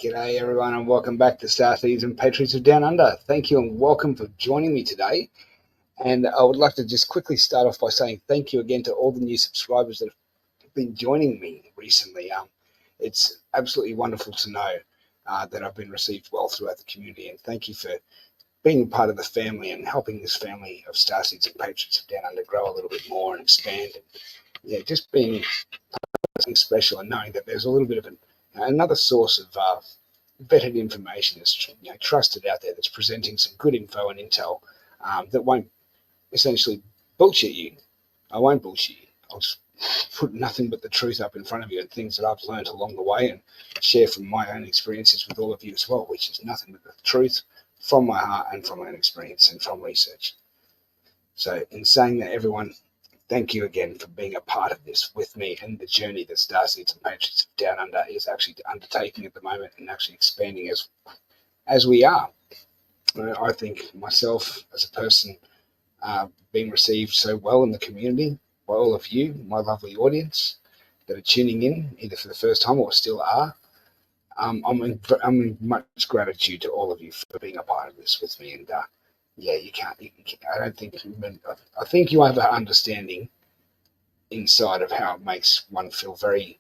G'day everyone and welcome back to Star Seeds and Patriots of Down Under. Thank you and welcome for joining me today. And I would like to just quickly start off by saying thank you again to all the new subscribers that have been joining me recently. It's absolutely wonderful to know that I've been received well throughout the community, and thank you for being part of the family and helping this family of Star Seeds and Patriots of Down Under grow a little bit more and expand. And, just being something special and knowing that there's a little bit of another source of vetted information that's trusted out there, that's presenting some good info and intel that won't essentially bullshit you. I won't bullshit you. I'll just put nothing but the truth up in front of you and things that I've learned along the way and share from my own experiences with all of you as well, which is nothing but the truth from my heart and from my own experience and from research. So in saying that, everyone, thank you again for being a part of this with me and the journey that Starseeds and Patriots of Down Under is actually undertaking at the moment and actually expanding as we are. I think myself as a person being received so well in the community by all of you, my lovely audience that are tuning in either for the first time or still are. I'm in much gratitude to all of you for being a part of this with me. And you can't. I don't think. I think you have an understanding inside of how it makes one feel very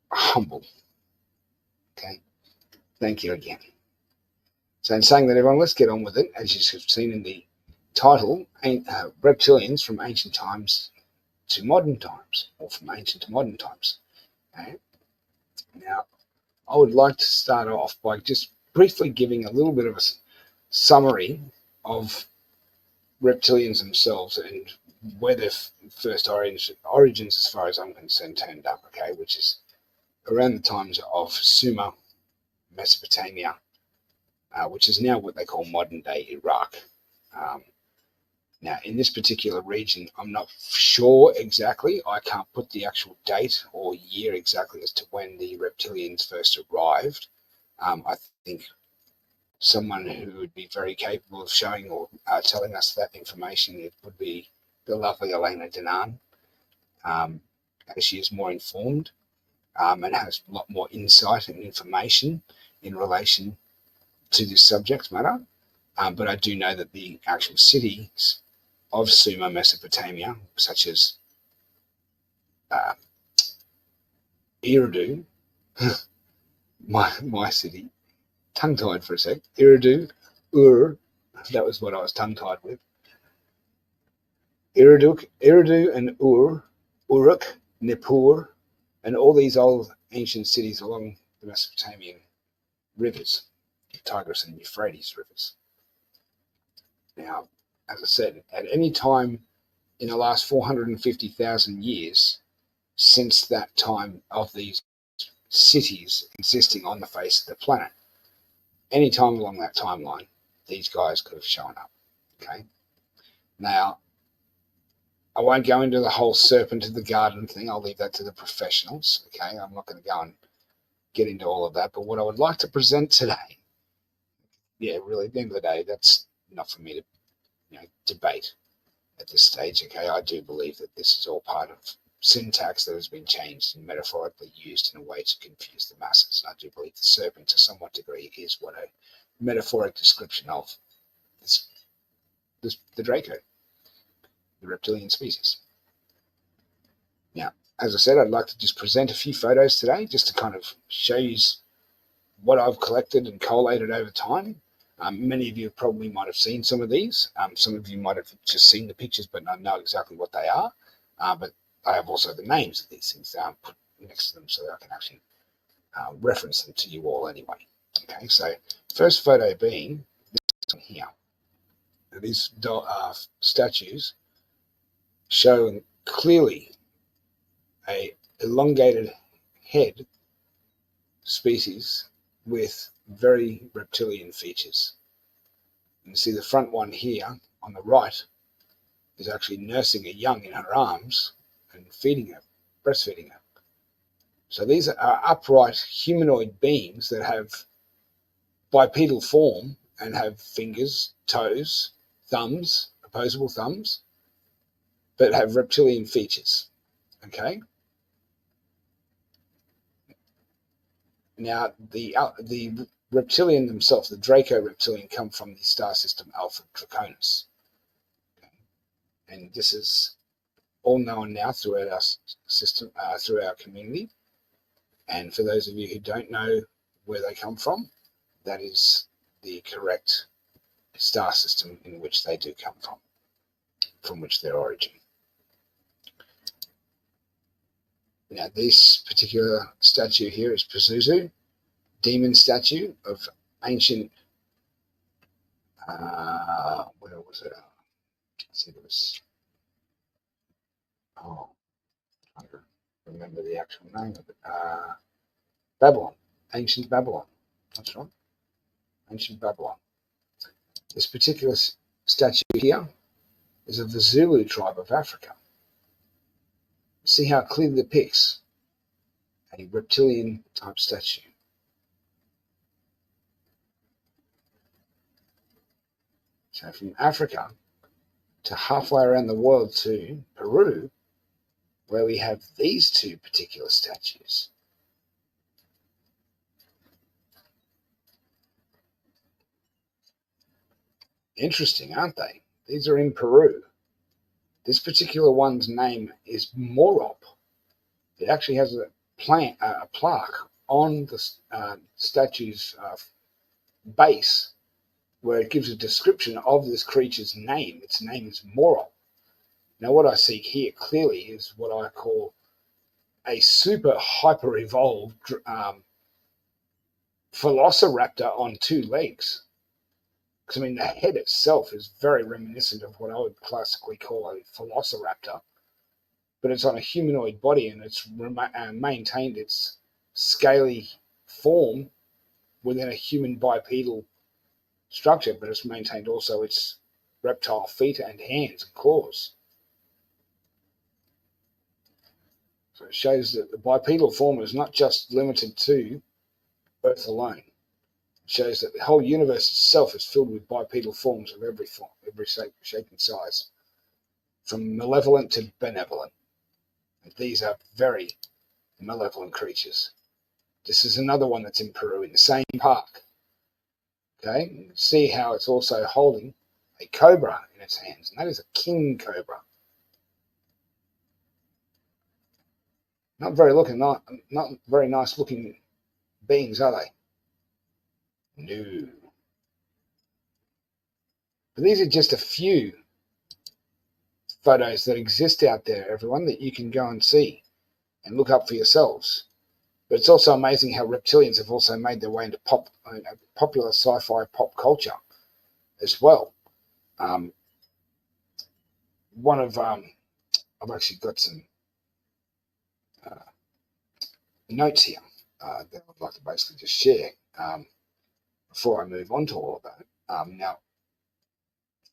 humble. Okay, thank you again. So in saying that, everyone, let's get on with it. As you've seen in the title, reptilians from ancient times to modern times, or from ancient to modern times. Okay? Now, I would like to start off by just briefly giving a little bit of a summary of reptilians themselves and where their first origins, as far as I'm concerned, turned up, okay, which is around the times of Sumer, Mesopotamia, which is now what they call modern-day Iraq. Now, in this particular region, I'm not sure exactly. I can't put the actual date or year exactly as to when the reptilians first arrived. I think someone who would be very capable of showing or telling us that information, it would be the lovely Elena Denan, as she is more informed and has a lot more insight and information in relation to this subject matter. But I do know that the actual cities of Sumer, Mesopotamia, such as Eridu, my city, tongue-tied for a sec, Eridu, that was what I was tongue-tied with. Eridu and Uruk, Nippur, and all these old ancient cities along the Mesopotamian rivers, Tigris and Euphrates rivers. Now, as I said, at any time in the last 450,000 years since that time of these cities existing on the face of the planet, any time along that timeline, these guys could have shown up. Okay. Now, I won't go into the whole serpent of the garden thing. I'll leave that to the professionals. Okay. I'm not going to go and get into all of that. But what I would like to present today, really, at the end of the day, that's not for me to debate at this stage. Okay. I do believe that this is all part of syntax that has been changed and metaphorically used in a way to confuse the masses. And I do believe the serpent, to somewhat degree, is what a metaphoric description of the Draco, the reptilian species. Now, as I said, I'd like to just present a few photos today just to kind of show you what I've collected and collated over time. Many of you probably might have seen some of these. Some of you might have just seen the pictures but not know exactly what they are. But I have also the names of these things put next to them so that I can actually reference them to you all anyway. Okay, so first photo being this one here. Now, these statues show clearly a elongated head species with very reptilian features. You see the front one here on the right is actually nursing a young in her arms and feeding her, breastfeeding her. So these are upright humanoid beings that have bipedal form and have fingers, toes, thumbs, opposable thumbs, but have reptilian features. Okay? Now, the reptilian themselves, the Draco reptilian, come from the star system Alpha Draconis. And this is all known now throughout our system, through our community. And for those of you who don't know where they come from, that is the correct star system in which they do come from which their origin. Now, this particular statue here is Pazuzu, demon statue of ancient, where was it? Let's see, it was, I don't remember the actual name of it. Babylon, ancient Babylon. That's right, ancient Babylon. This particular statue here is of the Zulu tribe of Africa. See how it clearly depicts a reptilian type statue. So from Africa to halfway around the world to Peru, where we have these two particular statues. Interesting, aren't they? These are in Peru. This particular one's name is Morop. It actually has a plaque on the statue's base where it gives a description of this creature's name. Its name is Morop. Now, what I see here clearly is what I call a super hyper evolved velociraptor on two legs. Because, I mean, the head itself is very reminiscent of what I would classically call a velociraptor, but it's on a humanoid body and it's maintained its scaly form within a human bipedal structure, but it's maintained also its reptile feet and hands and claws. So it shows that the bipedal form is not just limited to Earth alone. It shows that the whole universe itself is filled with bipedal forms of every form, every shape and size, from malevolent to benevolent. And these are very malevolent creatures. This is another one that's in Peru in the same park. Okay, you can see how it's also holding a cobra in its hands, and that is a king cobra. Not very nice looking beings, are they? No. But these are just a few photos that exist out there, everyone, that you can go and see and look up for yourselves. But it's also amazing how reptilians have also made their way into popular sci-fi pop culture as well. I've actually got some notes here that I'd like to basically just share before I move on to all of that. Now,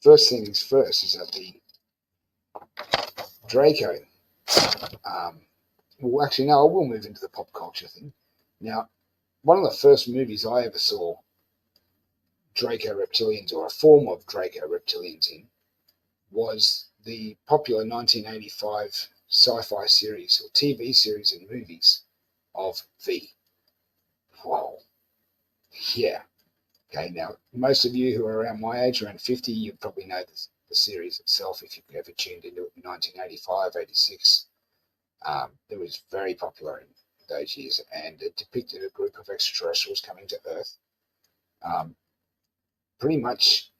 first things first is that the Draco, well, actually, no, I will move into the pop culture thing. Now, one of the first movies I ever saw Draco reptilians, or a form of Draco reptilians, in was the popular 1985 sci-fi series or TV series and movies of V. Wow. Yeah. Okay, now, most of you who are around my age, around 50, you probably know the series itself if you've ever tuned into it in 1985, 86. It was very popular in those years, and it depicted a group of extraterrestrials coming to Earth, pretty much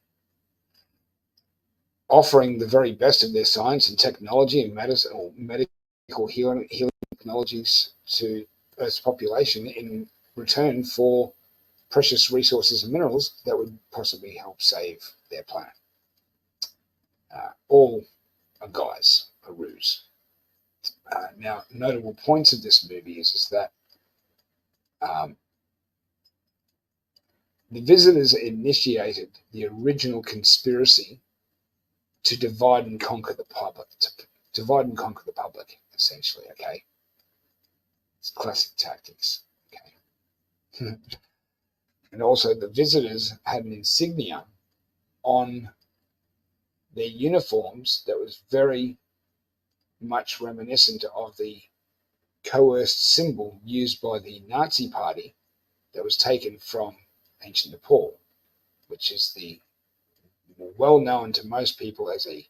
offering the very best of their science and technology and medical healing technologies to Earth's population in return for precious resources and minerals that would possibly help save their planet. All a guise, a ruse. Now, notable points of this movie is that the visitors initiated the original conspiracy to divide and conquer the public. Essentially, okay? It's classic tactics, okay? And also, the visitors had an insignia on their uniforms that was very much reminiscent of the coerced symbol used by the Nazi Party that was taken from ancient Nepal, which is the well known to most people as a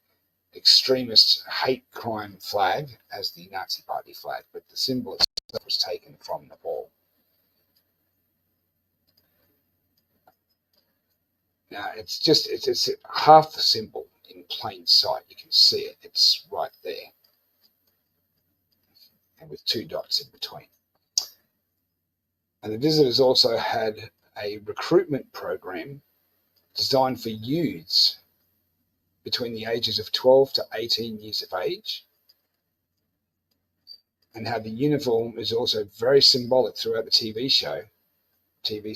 extremist hate crime flag, as the Nazi Party flag, but the symbol itself was taken from Nepal. Now it's half the symbol in plain sight. You can see it. It's right there, and with 2 dots in between. And the visitors also had a recruitment program designed for youths between the ages of 12 to 18 years of age, and how the uniform is also very symbolic throughout the TV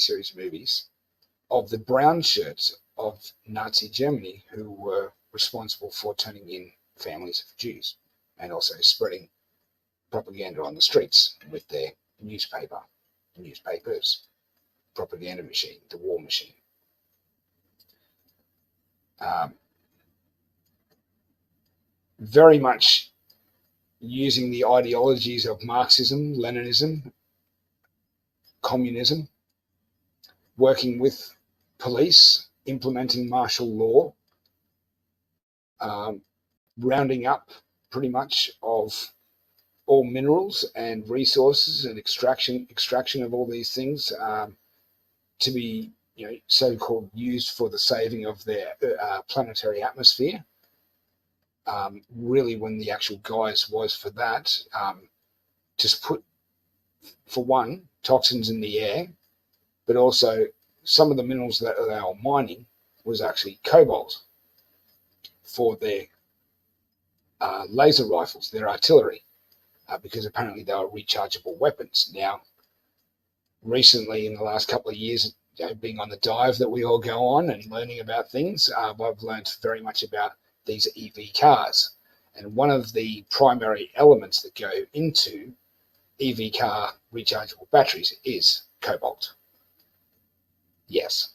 series, movies, of the brown shirts of Nazi Germany, who were responsible for turning in families of Jews and also spreading propaganda on the streets with their newspapers, propaganda machine, the war machine. Very much using the ideologies of Marxism, Leninism, communism, working with police, implementing martial law, rounding up pretty much of all minerals and resources and extraction of all these things to be, so-called used for the saving of their planetary atmosphere. Really, when the actual guise was for that, just put, for one, toxins in the air, but also some of the minerals that they were mining was actually cobalt for their laser rifles, their artillery, because apparently they were rechargeable weapons. Now, recently, in the last couple of years, being on the dive that we all go on and learning about things, I've learned very much about these EV cars. And one of the primary elements that go into EV car rechargeable batteries is cobalt. Yes.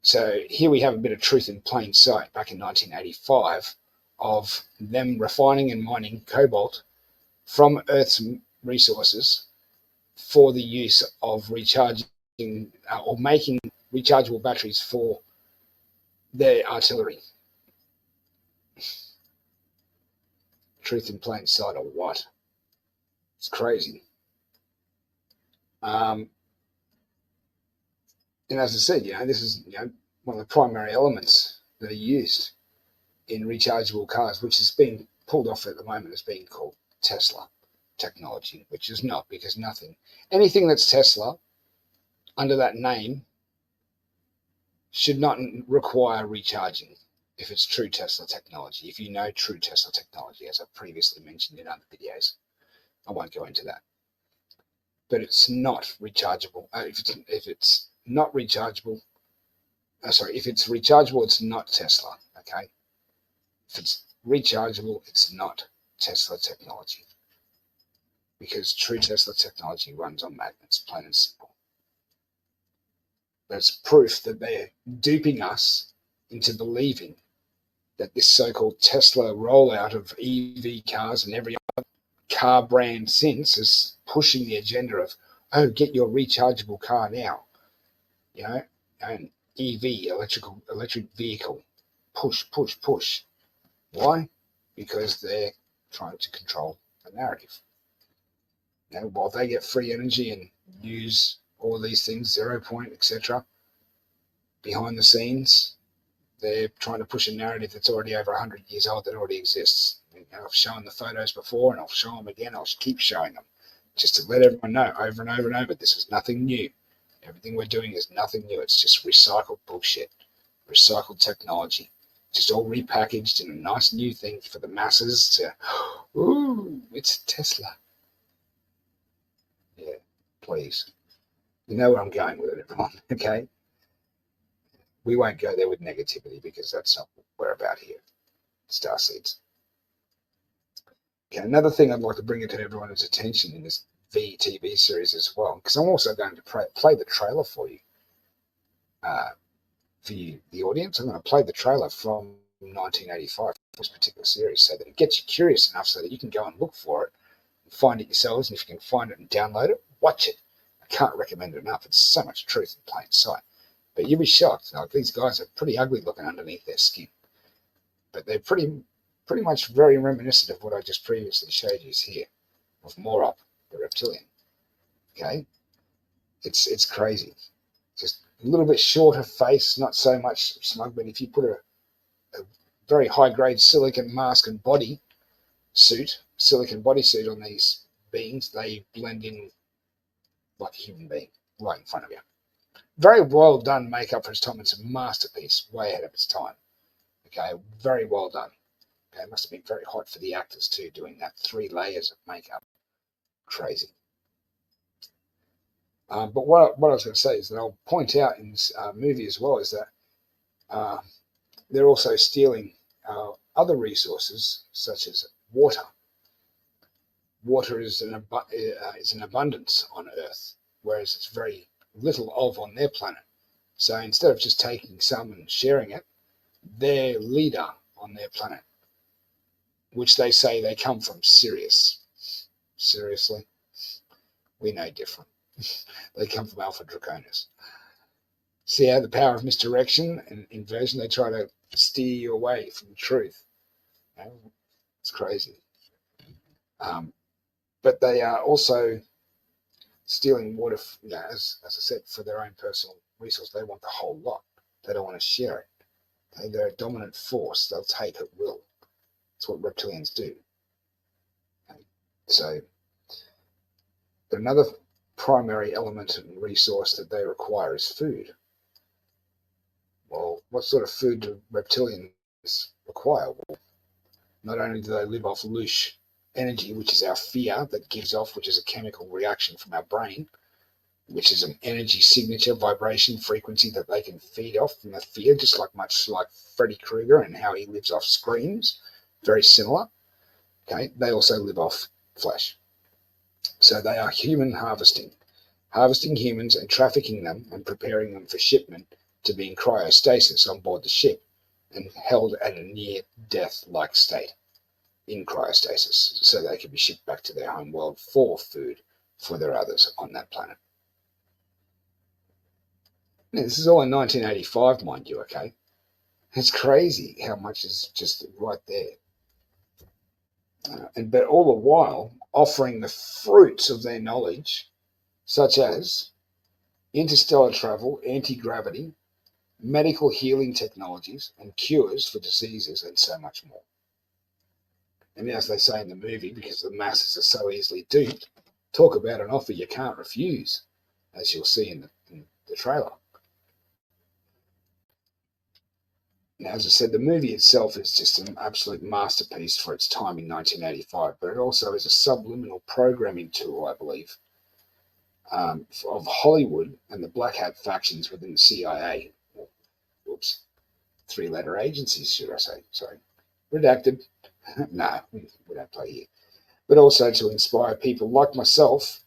So here we have a bit of truth in plain sight back in 1985 of them refining and mining cobalt from Earth's resources for the use of recharging or making rechargeable batteries for their artillery. Truth in plain sight or what? It's crazy. And as I said, this is one of the primary elements that are used in rechargeable cars, which is being pulled off at the moment as being called Tesla technology, which is not, because anything that's Tesla under that name should not require recharging if it's true Tesla technology, if you know true Tesla technology, as I've previously mentioned in other videos. I won't go into that. But it's not rechargeable. If it's not rechargeable, if it's rechargeable, it's not Tesla, okay? If it's rechargeable, it's not Tesla technology, because true Tesla technology runs on magnets, plain and simple. That's proof that they're duping us into believing that this so-called Tesla rollout of EV cars and every other car brand since is pushing the agenda of, get your rechargeable car now, and EV, electric vehicle, push. Why? Because they're trying to control the narrative. While they get free energy and use all these things, 0 point, etc., behind the scenes, they're trying to push a narrative that's already over 100 years old, that already exists. I've shown the photos before, and I'll show them again. I'll keep showing them, just to let everyone know over and over and over, this is nothing new. Everything we're doing is nothing new. It's just recycled bullshit, recycled technology, just all repackaged in a nice new thing for the masses to, ooh, it's Tesla. Yeah, please. You know where I'm going with it, everyone, okay? We won't go there with negativity, because that's not what we're about here, Starseeds. Okay, another thing I'd like to bring to everyone's attention in this TV series as well, because I'm also going to play the trailer for you, the audience. I'm going to play the trailer from 1985 for this particular series, so that it gets you curious enough so that you can go and look for it and find it yourselves. And if you can find it and download it, watch it. can't recommend it enough. It's so much truth in plain sight. But you'll be shocked. Like, these guys are pretty ugly looking underneath their skin, but they're pretty much very reminiscent of what I just previously showed you here of Morop, the reptilian. Okay, it's crazy. Just a little bit shorter face, not so much smug. But if you put a very high grade silicon mask and silicon bodysuit on these beings, they blend in like a human being right in front of you. Very well done makeup for its time. It's a masterpiece, way ahead of its time. Okay, very well done. Okay, it must have been very hot for the actors too, doing that 3 layers of makeup. Crazy. But what I was going to say is that I'll point out in this movie as well is that they're also stealing other resources such as water. Water is an abundance on Earth, whereas it's very little of on their planet. So instead of just taking some and sharing it, their leader on their planet, which they say they come from Sirius. Seriously? We know different. They come from Alpha Draconis. See how the power of misdirection and inversion, they try to steer you away from the truth. You know, it's crazy. But they are also stealing water, as I said, for their own personal resource. They want the whole lot. They don't want to share it. Okay? They're a dominant force. They'll take at will. That's what reptilians do. Okay? So, but another primary element and resource that they require is food. Well, what sort of food do reptilians require? Well, not only do they live off louche energy, which is our fear that gives off, which is a chemical reaction from our brain, which is an energy signature, vibration, frequency that they can feed off from the fear, just much like Freddy Krueger and how he lives off screams, very similar. Okay, they also live off flesh. So they are human harvesting humans and trafficking them and preparing them for shipment to be in cryostasis on board the ship and held at a near-death-like state in cryostasis so they can be shipped back to their home world for food for their others on that planet. Now, this is all in 1985, mind you, okay? It's crazy how much is just right there. But all the while offering the fruits of their knowledge, such as interstellar travel, anti-gravity, medical healing technologies, and cures for diseases, and so much more. And as they say in the movie, because the masses are so easily duped, talk about an offer you can't refuse, as you'll see in the trailer. Now, as I said, the movie itself is just an absolute masterpiece for its time in 1985, but it also is a subliminal programming tool, I believe, of Hollywood and the black hat factions within the CIA. Oops, 3-letter agencies, should I say? Sorry, redacted. No, we don't play here. But also to inspire people like myself,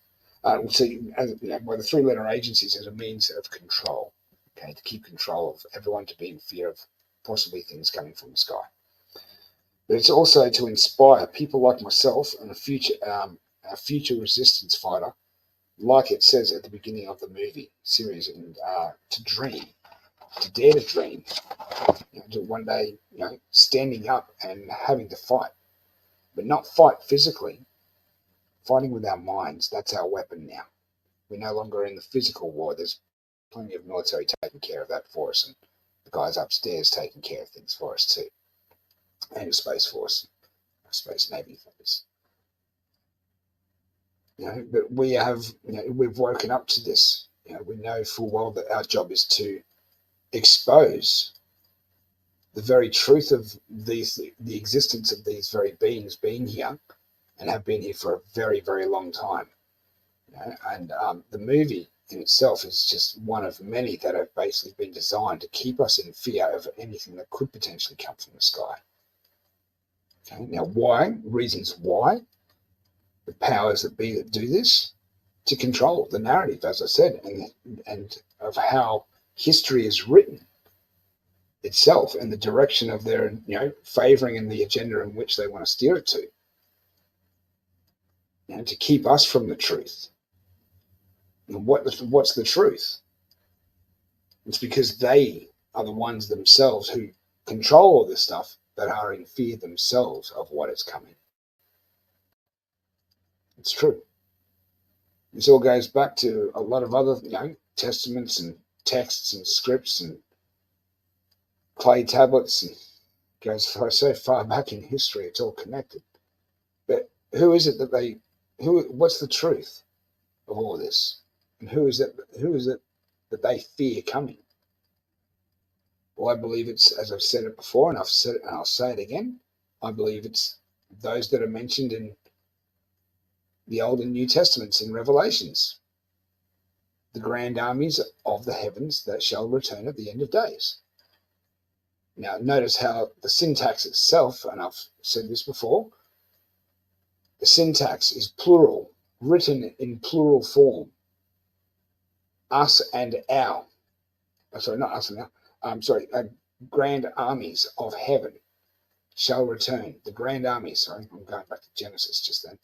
by the 3-letter agencies as a means of control, okay, to keep control of everyone, to be in fear of possibly things coming from the sky. But it's also to inspire people like myself and a future resistance fighter, like it says at the beginning of the movie series, and to dream, to dare to dream, to one day, standing up and having to fight, but not fight physically, fighting with our minds. That's our weapon now. We're no longer in the physical war. There's plenty of military taking care of that for us, and the guys upstairs taking care of things for us too, and the Space Force, Space Navy folks. But we have, we've woken up to this. We know full well that our job is to expose the very truth of the existence of these very beings being here, and have been here for a very, very long time. And the movie in itself is just one of many that have basically been designed to keep us in fear of anything that could potentially come from the sky. Okay, now why? Reasons why? The powers that be that do this, to control the narrative, as I said, and of how history is written itself and the direction of their, favouring and the agenda in which they want to steer it to. To keep us from the truth. what's the truth? It's because they are the ones themselves who control all this stuff that are in fear themselves of what is coming. It's true. This all goes back to a lot of other, testaments and texts and scripts and clay tablets, and goes so far back in history. It's all connected. But who is it that what's the truth of all this? And who is it that they fear coming? Well, I believe it's, as I've said it before, and I've said it and I'll say it again, I believe it's those that are mentioned in the Old and New Testaments in Revelations. The grand armies of the heavens that shall return at the end of days. Now, notice how the syntax itself, and I've said this before, the syntax is plural, written in plural form. Us and our. Sorry, not us and our. Grand armies of heaven shall return. The grand armies, sorry, I'm going back to Genesis just then.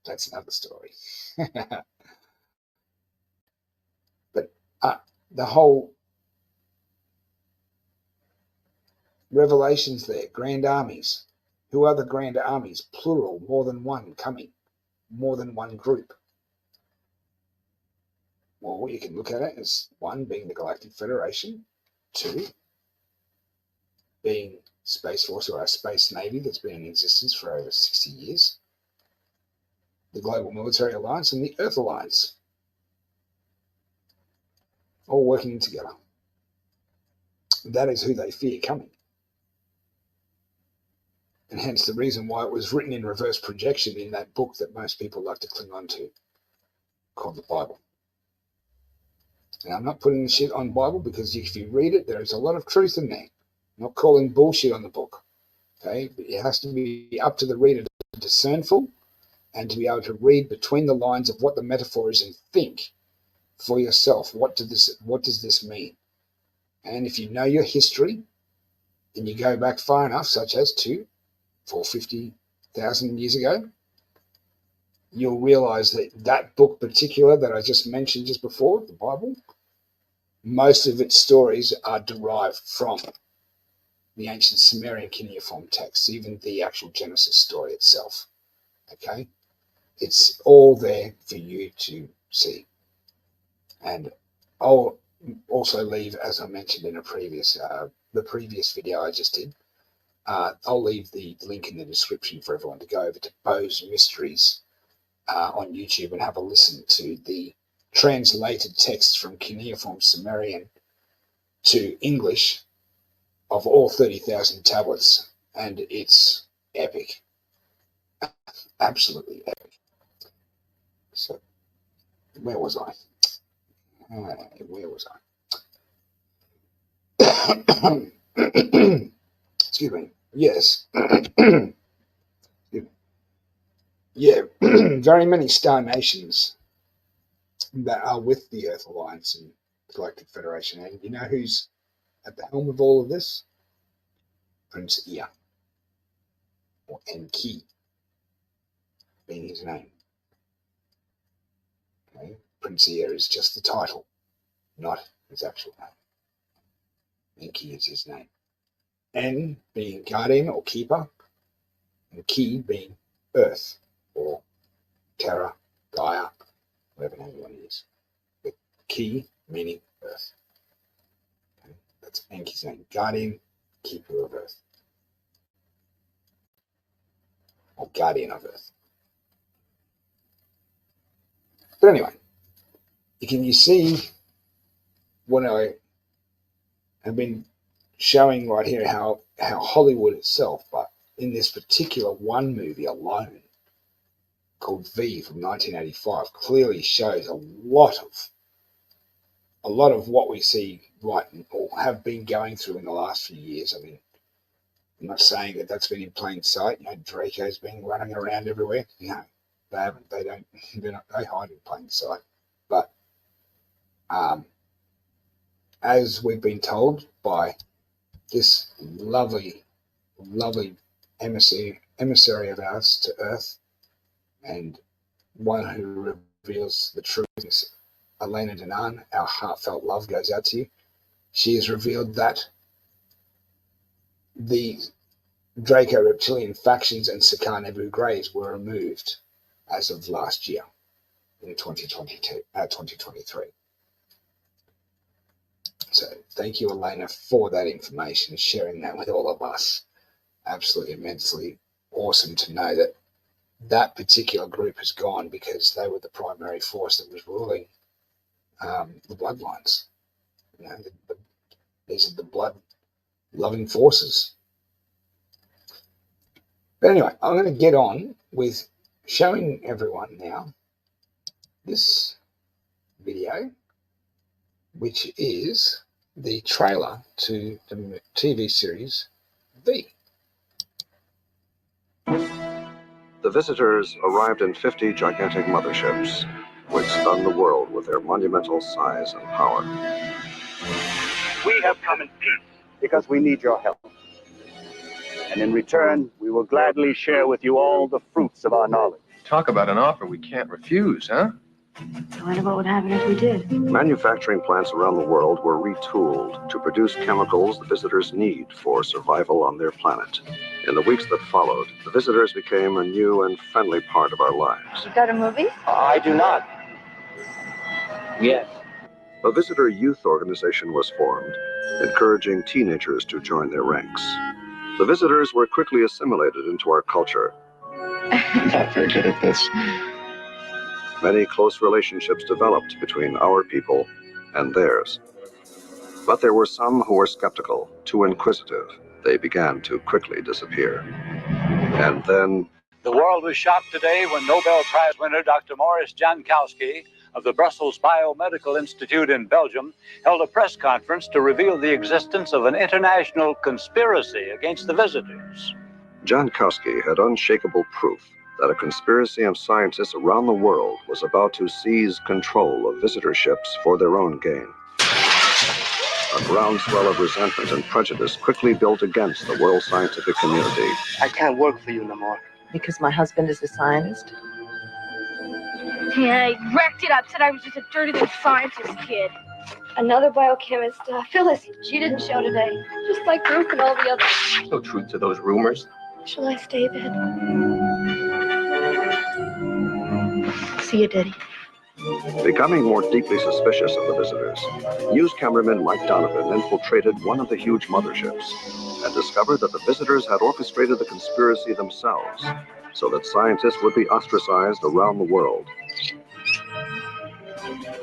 That's another story. But the whole Revelations there, grand armies. Who are the grand armies? Plural, more than one coming, more than one group. Well, you can look at it as one being the Galactic Federation, two being Space Force or our Space Navy that's been in existence for over 60 years, the Global Military Alliance and the Earth Alliance, all working together. That is who they fear coming. And hence the reason why it was written in reverse projection in that book that most people like to cling on to, called the Bible. And I'm not putting the shit on Bible, because if you read it, there is a lot of truth in there. I'm not calling bullshit on the book. Okay? But it has to be up to the reader to discern full and to be able to read between the lines of what the metaphor is and think for yourself. What does this mean? And if you know your history and you go back far enough, such as to 450,000 years ago, you'll realize that that book particular that I just mentioned just before, the Bible, most of its stories are derived from the ancient Sumerian cuneiform texts, even the actual Genesis story itself. Okay? It's all there for you to see. And I'll also leave, as I mentioned in the previous video I just did, I'll leave the link in the description for everyone to go over to Bo's Mysteries on YouTube and have a listen to the translated texts from cuneiform Sumerian to English of all 30,000 tablets, and it's epic. Absolutely epic. So, where was I? Excuse me. Yes. Yeah, very many star nations that are with the Earth Alliance and Galactic Federation. And you know who's at the helm of all of this? Prince Ea, or Enki, being his name. Okay? Prince Ea is just the title, not his actual name. Enki is his name. En being guardian or keeper, and Ki being Earth or Terra, Gaia, whatever name you want to use. But Ki meaning Earth. Okay? That's Enki's name. Guardian, keeper of Earth. Or guardian of Earth. But anyway, you see what I have been showing right here, how Hollywood itself, but in this particular one movie alone, called V from 1985, clearly shows a lot of what we see right or have been going through in the last few years. I mean, I'm not saying that that's been in plain sight. Draco's been running around everywhere. No, they haven't. They don't. They hide in plain sight. But as we've been told by this lovely emissary of ours to Earth, and one who reveals the truth. Elena Denan, our heartfelt love goes out to you. She has revealed that the Draco reptilian factions and C.I.A. Nebu Greys were removed as of last year in 2023. So thank you, Elena, for that information, sharing that with all of us. Absolutely immensely awesome to know that that particular group has gone, because they were the primary force that was ruling the bloodlines. You know, these are the blood-loving forces. But anyway, I'm going to get on with showing everyone now this video, which is the trailer to the TV series V. The visitors arrived in 50 gigantic motherships, which stunned the world with their monumental size and power. We have come in peace because we need your help. And in return, we will gladly share with you all the fruits of our knowledge. Talk about an offer we can't refuse, huh? I wonder what would happen if we did. Manufacturing plants around the world were retooled to produce chemicals the visitors need for survival on their planet. In the weeks that followed, the visitors became a new and friendly part of our lives. You got a movie? I do not. Yes. A visitor youth organization was formed, encouraging teenagers to join their ranks. The visitors were quickly assimilated into our culture. I'm not very good at this. Many close relationships developed between our people and theirs. But there were some who were skeptical, too inquisitive. They began to quickly disappear. And then The world was shocked today when Nobel Prize winner Dr. Maurice Jankowski of the Brussels Biomedical Institute in Belgium held a press conference to reveal the existence of an international conspiracy against the visitors. Jankowski had unshakable proof that a conspiracy of scientists around the world was about to seize control of visitor ships for their own gain. A groundswell of resentment and prejudice quickly built against the world scientific community. I can't work for you no more. Because my husband is a scientist? Yeah, I wrecked it up, said I was just a dirty little scientist kid. Another biochemist, Phyllis, she didn't show today. Just like Brooke and all the others. There's no truth to those rumors. Shall I stay then? See you, Daddy. Becoming more deeply suspicious of the visitors, news cameraman Mike Donovan infiltrated one of the huge motherships and discovered that the visitors had orchestrated the conspiracy themselves so that scientists would be ostracized around the world.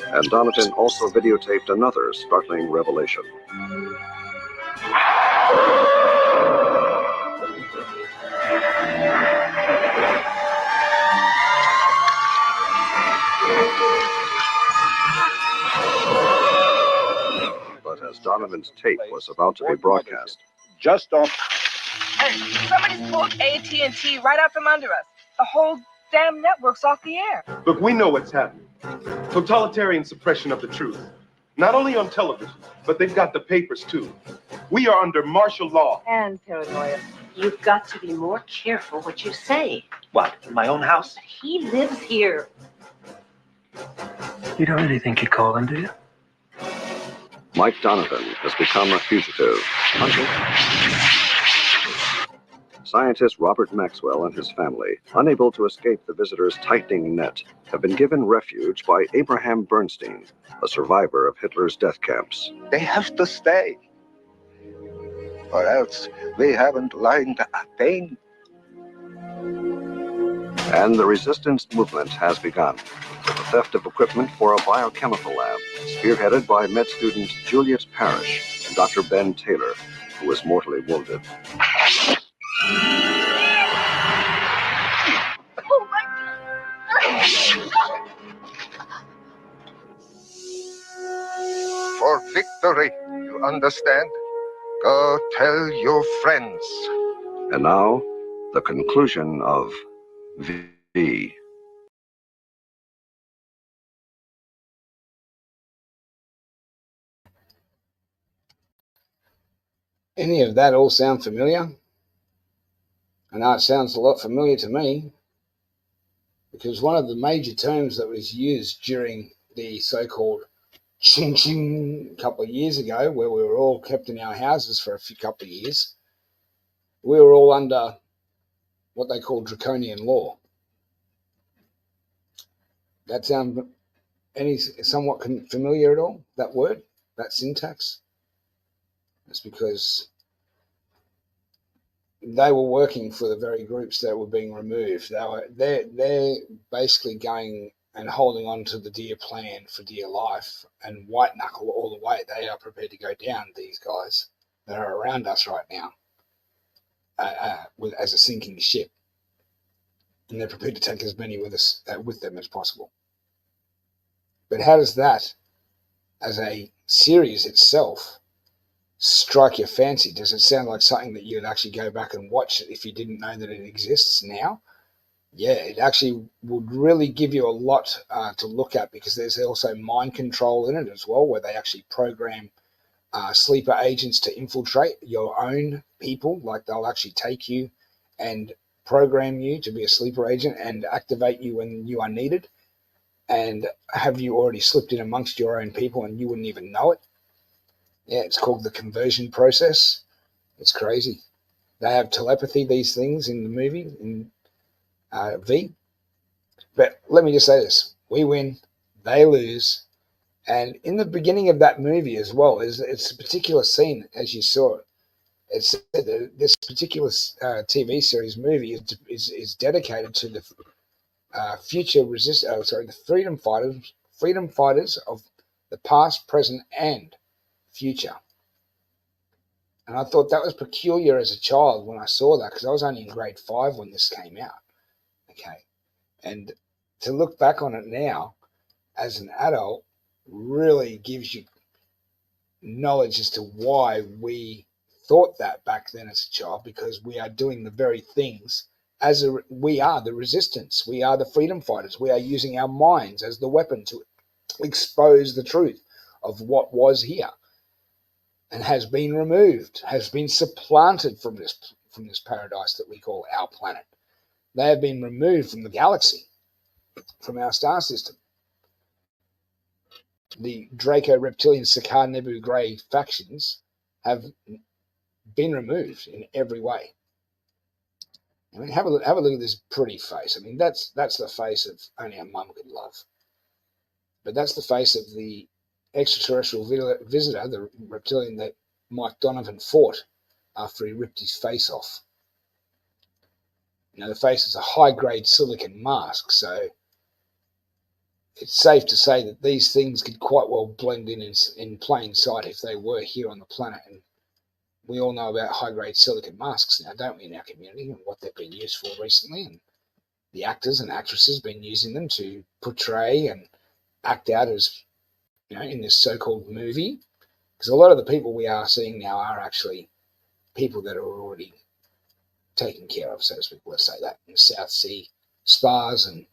And Donovan also videotaped another startling revelation. But as Donovan's tape was about to be broadcast, Just don't. Hey, somebody's pulled AT&T right out from under us. The whole damn network's off the air. Look, we know what's happening. Totalitarian suppression of the truth. Not only on television, but they've got the papers too. We are under martial law. And paranoia. You've got to be more careful what you say. What, in my own house? He lives here. You don't really think you'd call him, do you? Mike Donovan has become a fugitive, hunted. Scientist Robert Maxwell and his family, unable to escape the visitors' tightening net, have been given refuge by Abraham Bernstein, a survivor of Hitler's death camps. They have to stay. Or else we haven't learned a thing. And the resistance movement has begun, with the theft of equipment for a biochemical lab, spearheaded by med student Juliet Parrish and Dr. Ben Taylor, who was mortally wounded. Oh my God. For victory, you understand? Go tell your friends. And now, the conclusion of V. Any of that all sound familiar? I know it sounds a lot familiar to me, because one of the major terms that was used during the so-called ching a couple of years ago, where we were all kept in our houses for a couple of years, we were all under what they call draconian law. That sound any somewhat familiar at all, that word, that syntax? That's because they were working for the very groups that were being removed. They're basically going and holding on to the dear plan for dear life and white knuckle all the way. They are prepared to go down, these guys that are around us right now, as a sinking ship. And they're prepared to take as many with them as possible. But how does that, as a series itself, strike your fancy? Does it sound like something that you'd actually go back and watch if you didn't know that it exists now? Yeah, it actually would really give you a lot to look at, because there's also mind control in it as well, where they actually program sleeper agents to infiltrate your own people. Like, they'll actually take you and program you to be a sleeper agent and activate you when you are needed, and have you already slipped in amongst your own people and you wouldn't even know it. Yeah, it's called the conversion process. It's crazy. They have telepathy, these things, in the movie, in V. But let me just say this. We win, they lose. And in the beginning of that movie as well, it's a particular scene, as you saw it. It said that this particular TV series movie is dedicated to the the freedom fighters of the past, present, and future. And I thought that was peculiar as a child when I saw that, because I was only in grade 5 when this came out. Okay. And to look back on it now as an adult really gives you knowledge as to why we thought that back then as a child, because we are doing the very things we are the resistance. We are the freedom fighters. We are using our minds as the weapon to expose the truth of what was here and has been removed, has been supplanted from this paradise that we call our planet. They have been removed from the galaxy, from our star system. The Draco Reptilian C.I.A Nebu Grey factions have been removed in every way. I mean, have a look at this pretty face. I mean, that's the face of only a mum could love. But that's the face of the extraterrestrial visitor, the reptilian that Mike Donovan fought after he ripped his face off. You know, the face is a high-grade silicon mask, so it's safe to say that these things could quite well blend in plain sight if they were here on the planet. And we all know about high-grade silicon masks now, don't we, in our community, and what they've been used for recently. And the actors and actresses have been using them to portray and act out as, you know, in this so-called movie. Because a lot of the people we are seeing now are actually people that are already taken care of, so to speak. Let's say that in the South Sea spas and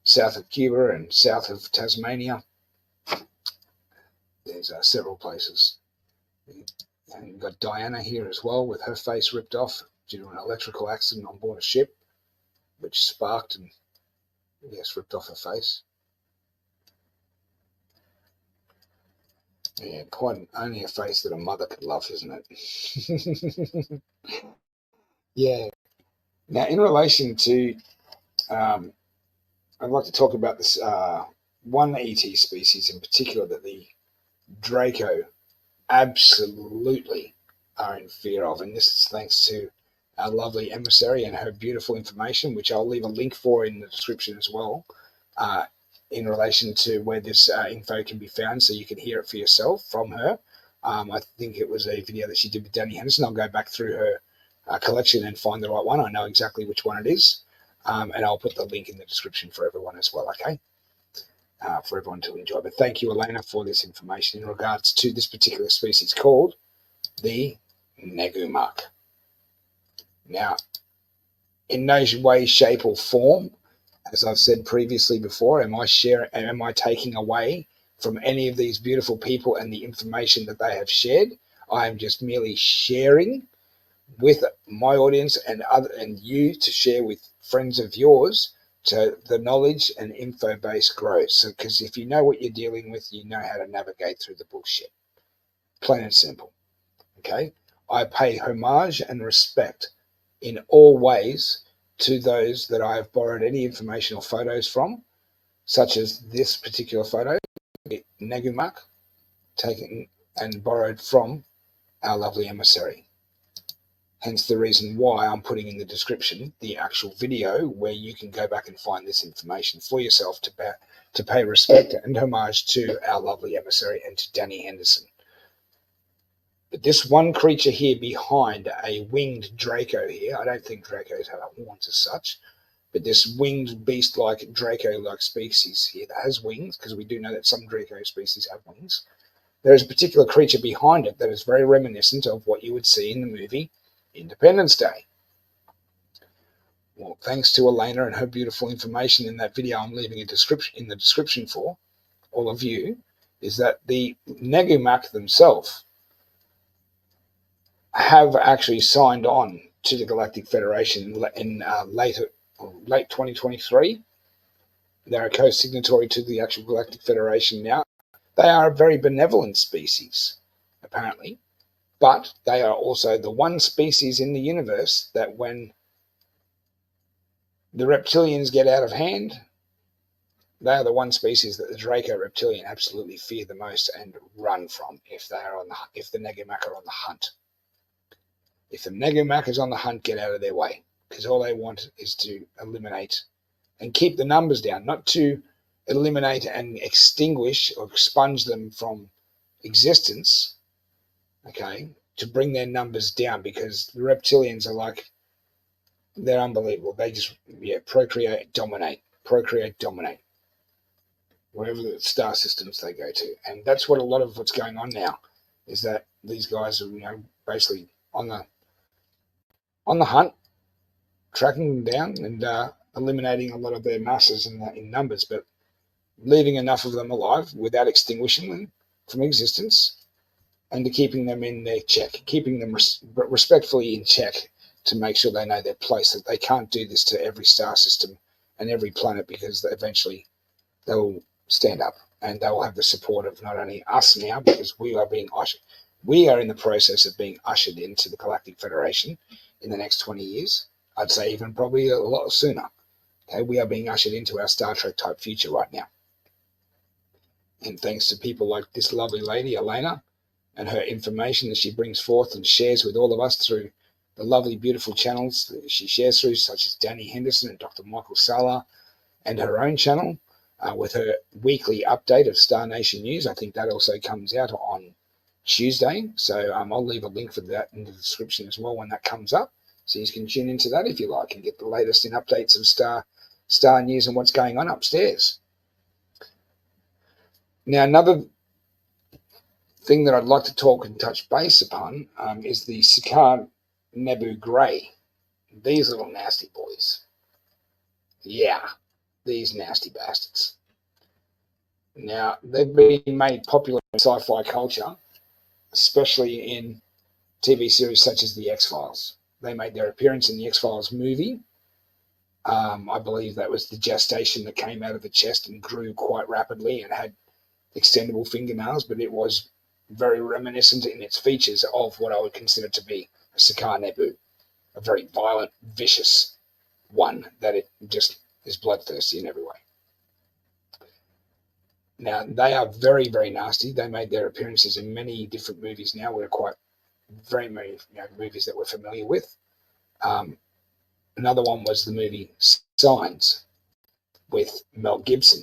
south of Cuba and south of Tasmania. There's several places. And you've got Diana here as well, with her face ripped off due to an electrical accident on board a ship, which sparked and, yes, ripped off her face. Yeah, quite only a face that a mother could love, isn't it? Yeah. Now, in relation to, I'd like to talk about this one ET species in particular that the Draco absolutely are in fear of, and this is thanks to our lovely emissary and her beautiful information, which I'll leave a link for in the description as well, in relation to where this info can be found, so you can hear it for yourself from her. I think it was a video that she did with Danny Henderson. I'll go back through her collection and find the right one. I know exactly which one it is, and I'll put the link in the description for everyone as well, okay? For everyone to enjoy. But thank you, Elena, for this information in regards to this particular species called the Negumuk. Now, in no way, shape, or form, as I've said previously before, am I taking away from any of these beautiful people and the information that they have shared. I am just merely sharing with my audience and you to share with friends of yours So the knowledge and info base grows. So, because if you know what you're dealing with, you know how to navigate through the bullshit. Plain and simple. Okay? I pay homage and respect in all ways to those that I have borrowed any information or photos from, such as this particular photo, Nagumak, taken and borrowed from our lovely emissary. Hence the reason why I'm putting in the description the actual video where you can go back and find this information for yourself to pay respect and homage to our lovely emissary and to Danny Henderson. But this one creature here behind a winged Draco here, I don't think Dracos have horns as such, but this winged beast-like Draco-like species here that has wings, because we do know that some Draco species have wings, there is a particular creature behind it that is very reminiscent of what you would see in the movie Independence Day. Well, thanks to Elena and her beautiful information in that video I'm leaving a description in the description for all of you, is that the Nagumak themselves have actually signed on to the Galactic Federation in late 2023. They're a co-signatory to the actual Galactic Federation now. They are a very benevolent species, apparently, but they are also the one species in the universe that when the reptilians get out of hand, they are the one species that the Draco reptilian absolutely fear the most and run from if the Nagumak are on the hunt. If the Nagumak is on the hunt, get out of their way, because all they want is to eliminate and keep the numbers down, not to eliminate and extinguish or expunge them from existence, okay, to bring their numbers down, because the reptilians are like, they're unbelievable. They just, procreate, dominate, wherever the star systems they go to. And that's what a lot of what's going on now, is that these guys are, basically on the hunt, tracking them down and eliminating a lot of their masses in numbers, but leaving enough of them alive without extinguishing them from existence, and to keeping them in their check, keeping them respectfully in check to make sure they know their place, that they can't do this to every star system and every planet, because eventually they will stand up and they will have the support of not only us now, because we are in the process of being ushered into the Galactic Federation in the next 20 years. I'd say even probably a lot sooner. Okay, we are being ushered into our Star Trek type future right now. And thanks to people like this lovely lady, Elena, and her information that she brings forth and shares with all of us through the lovely, beautiful channels that she shares through, such as Danny Henderson and Dr. Michael Sala, and her own channel with her weekly update of Star Nation News. I think that also comes out on Tuesday. So I'll leave a link for that in the description as well when that comes up. So you can tune into that if you like and get the latest in updates of Star News and what's going on upstairs. Now, another thing that I'd like to talk and touch base upon is the C.I.A. Nebu Grey. These little nasty boys. Yeah, these nasty bastards. Now, they've been made popular in sci-fi culture, especially in TV series such as The X-Files. They made their appearance in the X-Files movie. I believe that was the gestation that came out of the chest and grew quite rapidly and had extendable fingernails, but it was very reminiscent in its features of what I would consider to be a C.I.A. Nebu, a very violent, vicious one that it just is bloodthirsty in every way. Now, they are very, very nasty. They made their appearances in many different movies now. We're quite very many movies that we're familiar with. Another one was the movie Signs with Mel Gibson.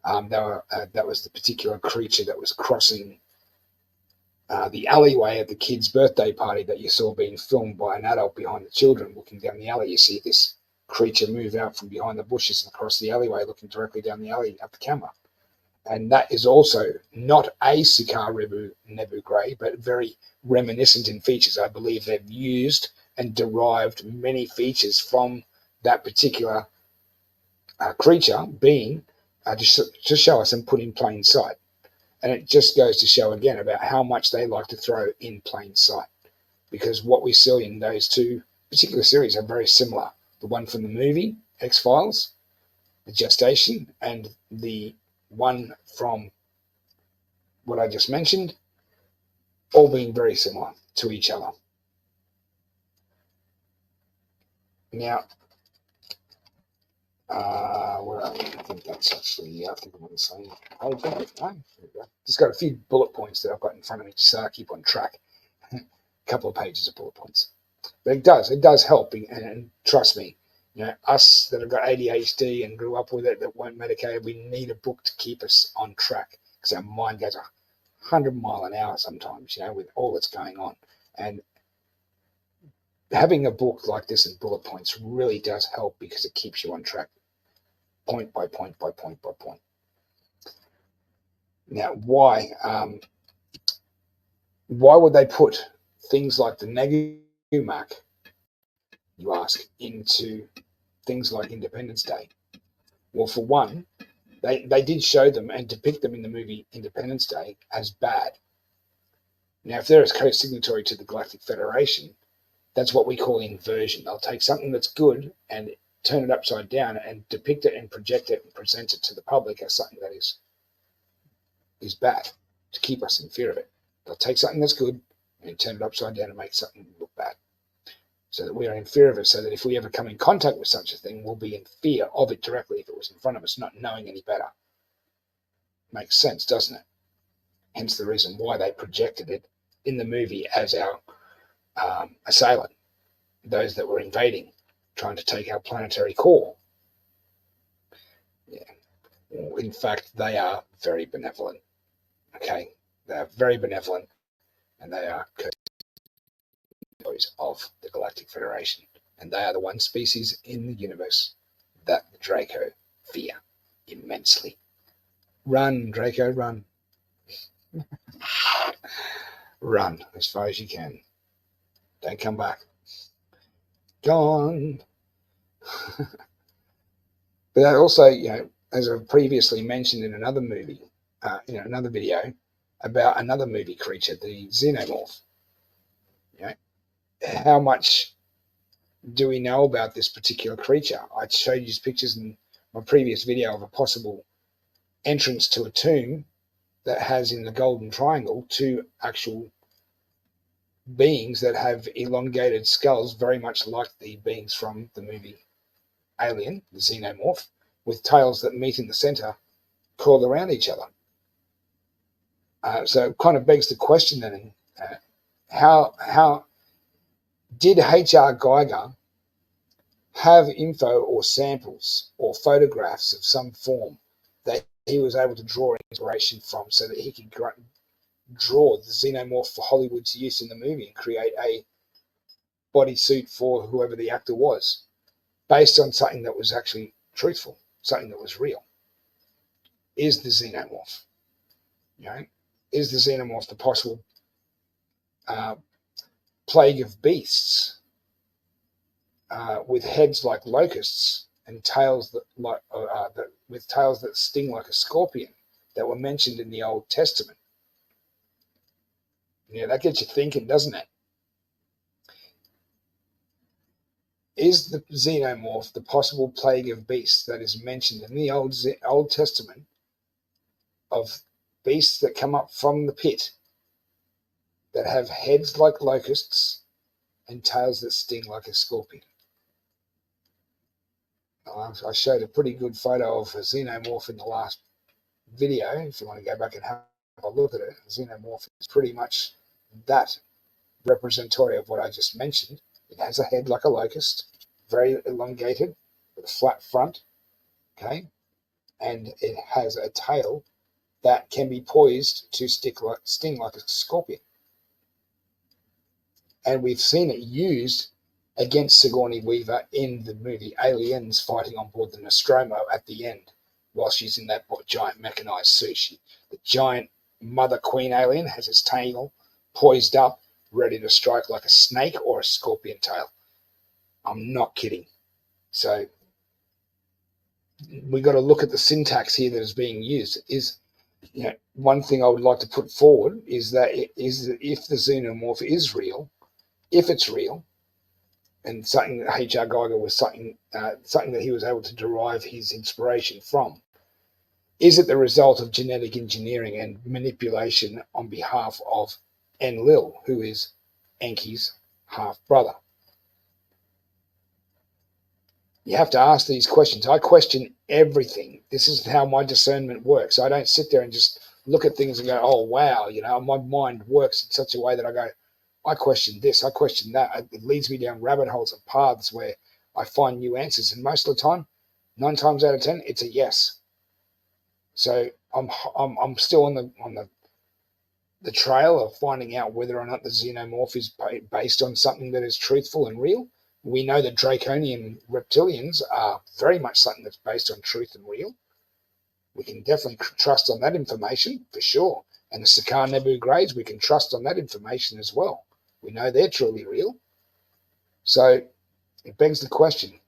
That was the particular creature that was crossing the alleyway at the kid's birthday party that you saw being filmed by an adult behind the children looking down the alley. You see this creature move out from behind the bushes and across the alleyway looking directly down the alley at the camera. And that is also not a C.I.A. Nebu Grey, but very reminiscent in features. I believe they've used and derived many features from that particular creature being to show us and put in plain sight. And it just goes to show again about how much they like to throw in plain sight, because what we see in those two particular series are very similar. The one from the movie, X-Files, the gestation and the one from what I just mentioned, all being very similar to each other. Now, where are we? I think that's actually, I think I'm on the same page. No, there we go. Just got a few bullet points that I've got in front of me just so I keep on track. A couple of pages of bullet points. But it does help, and trust me, us that have got ADHD and grew up with it, that weren't medicated, we need a book to keep us on track because our mind goes 100 miles an hour sometimes, with all that's going on. And having a book like this in bullet points really does help because it keeps you on track, point by point by point by point. Now, why would they put things like the negative mark, you ask, into things like Independence Day? Well, for one, they did show them and depict them in the movie Independence Day as bad. Now, if they're as co-signatory to the Galactic Federation, that's what we call inversion. They'll take something that's good and turn it upside down and depict it and project it and present it to the public as something that is bad, to keep us in fear of it. They'll take something that's good and turn it upside down and make something look bad, so that we are in fear of it, so that if we ever come in contact with such a thing, we'll be in fear of it directly if it was in front of us, not knowing any better. Makes sense, doesn't it? Hence the reason why they projected it in the movie as our assailant, those that were invading, trying to take our planetary core. Yeah. Well, in fact, they are very benevolent. Okay? They are very benevolent, and they are of the Galactic Federation. And they are the one species in the universe that the Draco fear immensely. Run, Draco, run. Run as far as you can. Don't come back. Gone. But also, as I've previously mentioned in another movie, another video about another movie creature, the Xenomorph. How much do we know about this particular creature? I showed you pictures in my previous video of a possible entrance to a tomb that has in the Golden Triangle two actual beings that have elongated skulls, very much like the beings from the movie Alien, the Xenomorph, with tails that meet in the center, coiled around each other. So it kind of begs the question then, how did H.R. Geiger have info or samples or photographs of some form that he was able to draw inspiration from so that he could draw the Xenomorph for Hollywood's use in the movie and create a bodysuit for whoever the actor was, based on something that was actually truthful, something that was real? Is the Xenomorph, is the Xenomorph the possible plague of beasts with heads like locusts and tails with tails that sting like a scorpion that were mentioned in the Old Testament? That gets you thinking, doesn't it? Is the Xenomorph the possible plague of beasts that is mentioned in the Old Testament, of beasts that come up from the pit that have heads like locusts and tails that sting like a scorpion? I showed a pretty good photo of a Xenomorph in the last video. If you want to go back and have a look at it, Xenomorph is pretty much that representatory of what I just mentioned. It has a head like a locust, very elongated, with a flat front, okay, and it has a tail that can be poised to sting like a scorpion. And we've seen it used against Sigourney Weaver in the movie Aliens, fighting on board the Nostromo at the end, while she's in that giant mechanized suit. The giant mother queen alien has its tail poised up, ready to strike like a snake or a scorpion tail. I'm not kidding. So we got to look at the syntax here that is being used. One thing I would like to put forward is that if the Xenomorph is real, if it's real, and something that H.R. Geiger was something that he was able to derive his inspiration from. Is it the result of genetic engineering and manipulation on behalf of Enlil, who is Enki's half-brother? You have to ask these questions. I question everything. This is how my discernment works. I don't sit there and just look at things and go, oh, wow, my mind works in such a way that I go, I question this, I question that. It leads me down rabbit holes and paths where I find new answers. And most of the time, 9 times out of 10, it's a yes. So I'm still on the trail of finding out whether or not the Xenomorph is based on something that is truthful and real. We know that draconian reptilians are very much something that's based on truth and real. We can definitely trust on that information for sure. And the C.I.A. Nebu grades, we can trust on that information as well. We know they're truly real. So it begs the question.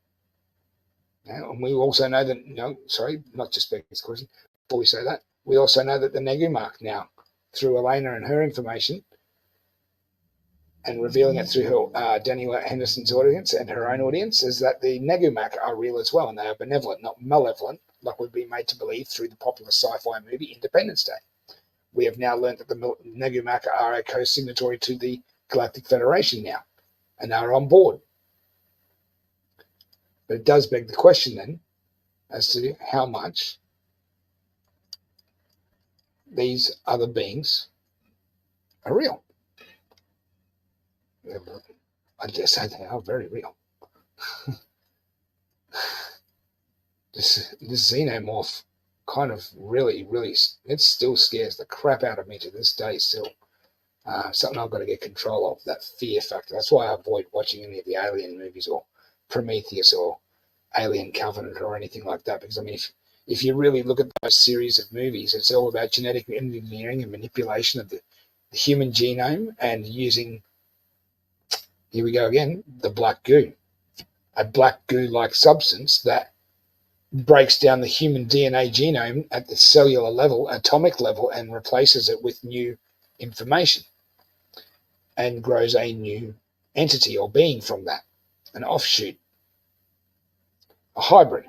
And we also know that, not just begs the question, before we say that, we also know that the Negu mark now, through Elena and her information, and revealing it through her, Daniela Henderson's audience and her own audience, is that the Negumak are real as well, and they are benevolent, not malevolent, like we've been made to believe through the popular sci-fi movie Independence Day. We have now learned that the Negumak are a co-signatory to the Galactic Federation now, and are on board. But it does beg the question then as to how much these other beings are real. I dare say they are very real. This Xenomorph kind of really, it still scares the crap out of me to this day still. Something I've got to get control of, that fear factor. That's why I avoid watching any of the Alien movies or Prometheus or Alien Covenant or anything like that, because I mean, if you really look at those series of movies, it's all about genetic engineering and manipulation of the human genome and using, here we go again, the black goo. A black goo-like substance that breaks down the human DNA genome at the cellular level, atomic level, and replaces it with new information and grows a new entity or being from that, an offshoot, a hybrid.